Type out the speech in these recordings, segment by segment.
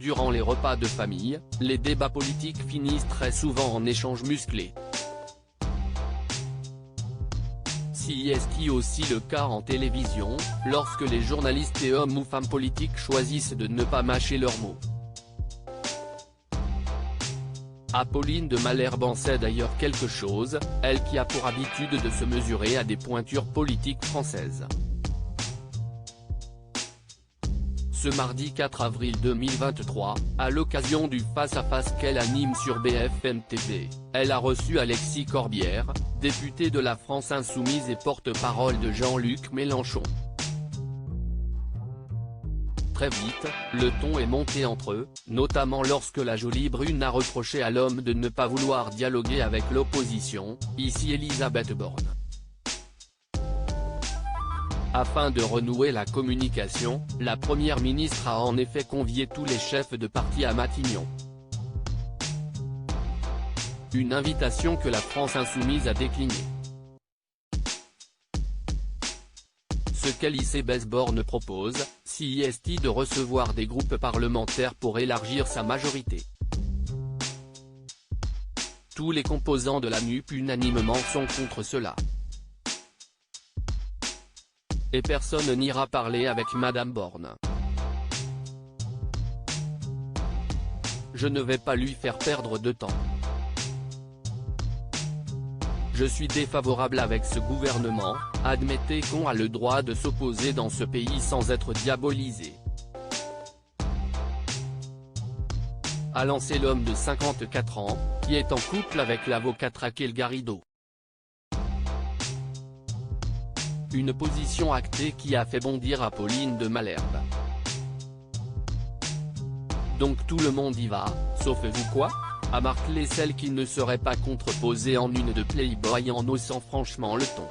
Durant les repas de famille, les débats politiques finissent très souvent en échanges musclés. C'est aussi le cas en télévision, lorsque les journalistes et hommes ou femmes politiques choisissent de ne pas mâcher leurs mots. Apolline de Malherbe en sait d'ailleurs quelque chose, elle qui a pour habitude de se mesurer à des pointures politiques françaises. Ce mardi 4 avril 2023, à l'occasion du face-à-face qu'elle anime sur BFM TV, elle a reçu Alexis Corbière, député de la France Insoumise et porte-parole de Jean-Luc Mélenchon. Très vite, le ton est monté entre eux, notamment lorsque la jolie brune a reproché à l'homme de ne pas vouloir dialoguer avec l'opposition, ici Elisabeth Borne. Afin de renouer la communication, la première ministre a en effet convié tous les chefs de parti à Matignon. Une invitation que la France Insoumise a déclinée. Ce qu'Elisabeth Borne propose, c'est de recevoir des groupes parlementaires pour élargir sa majorité. Tous les composants de la NUP unanimement sont contre cela. Et personne n'ira parler avec Madame Borne. Je ne vais pas lui faire perdre de temps. Je suis défavorable avec ce gouvernement, admettez qu'on a le droit de s'opposer dans ce pays sans être diabolisé. A lancé l'homme de 54 ans, qui est en couple avec l'avocate Raquel Garrido. Une position actée qui a fait bondir Apolline de Malherbe. Donc tout le monde y va, sauf vous quoi ? A marqué celle qui ne serait pas contreposée en une de Playboy en haussant franchement le ton.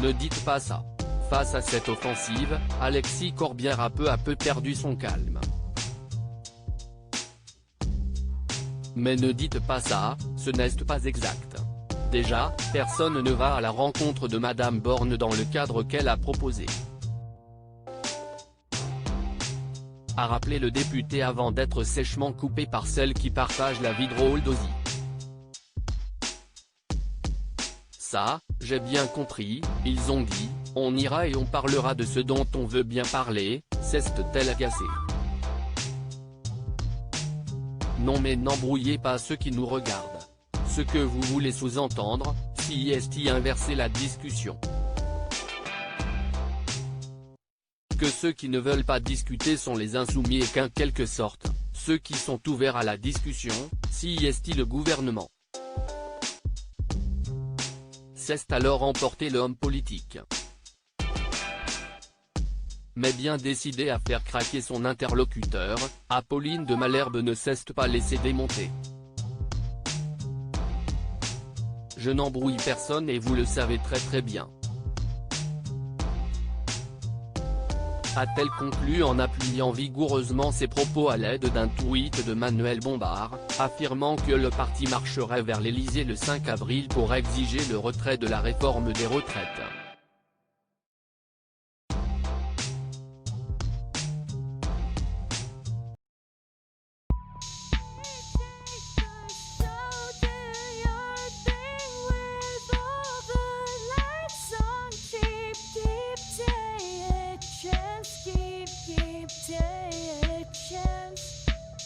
Ne dites pas ça. Face à cette offensive, Alexis Corbière a peu à peu perdu son calme. Mais ne dites pas ça, ce n'est pas exact. Déjà, personne ne va à la rencontre de Madame Borne dans le cadre qu'elle a proposé. A rappelé le député avant d'être sèchement coupé par celle qui partage la vie drôle d'Ozzy. Ça, j'ai bien compris, ils ont dit, on ira et on parlera de ce dont on veut bien parler, s'est-elle agacée. Non mais n'embrouillez pas ceux qui nous regardent. Ce que vous voulez sous-entendre, c'est inverser la discussion. Que ceux qui ne veulent pas discuter sont les insoumis et qu'en quelque sorte, ceux qui sont ouverts à la discussion, c'est le gouvernement. C'est alors emporter l'homme politique. Mais bien décidé à faire craquer son interlocuteur, Apolline de Malherbe ne cesse pas laisser démonter. Je n'embrouille personne et vous le savez très bien. A-t-elle conclu en appuyant vigoureusement ses propos à l'aide d'un tweet de Manuel Bompard, affirmant que le parti marcherait vers l'Élysée le 5 avril pour exiger le retrait de la réforme des retraites.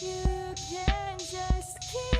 You can just keep